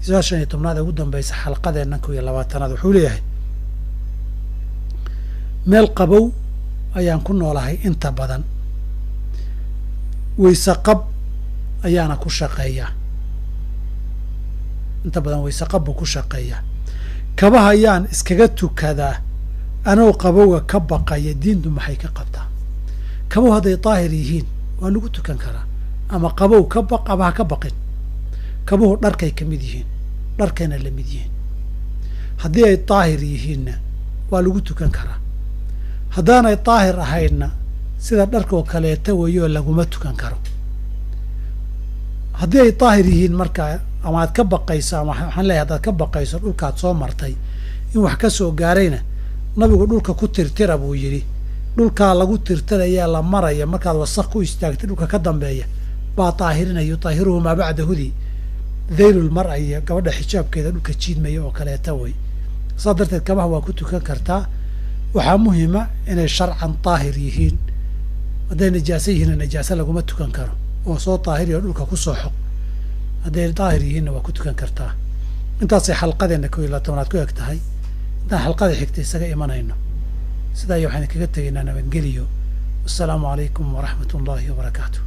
سؤال تمناد قدام بيس حلقة إنكم يلا واتناد وحوليه ميل قبو أيان كنا والله أنت بدن ويسقب أيانا كشقية أنت بدن ويسقب كشقية كبها أيان إسكجتو كذا أنا وقبوه كبقى يدين دم حيك قبته كبو هذا طاهريين وأنا قلت كان كرا أما قبو كبق أبها كبقين كبو دركي كمديين دركينا اللي مديين هذي طاهريين وأنا قلت كان كرا هذانا طاهر هاينا سيدا درك وكاليته ويو لقمتو كان كرا هذي طاهريين مركا أما كبقيسا أما حنلاقي هذا كبقيسا دول كات soo martay in wax ka soo gaarayna nabigu dhulka ku tirtira buu yiri dhulka lagu tirtiraya la maraya markaad wasakh ku istaagtay dhulka ka dambeeya baa taahirinayo taahiruhu ma bacda hudi daylul mar'aya gabadha xijaabkeeda dhulka jiidmaya oo kale way sadarteed kabaha waa ku tukan kartaa waxa muhiima inay sharcan taahir yihiin haday najaasayhiin najaasa laguma tukan karo oo soo taahiriyo dhulka ku soo xoq haday taahir yihiin waa ku tukan kartaa intaas xalqadeena ku ila toonaad ku egtahay inta xalqada xigtay isaga imanayno sidaa waxaan kaga tageynaa nabadgeliyo. Assalaamu calaykum wa rahmatullaahi wa barakaatuh.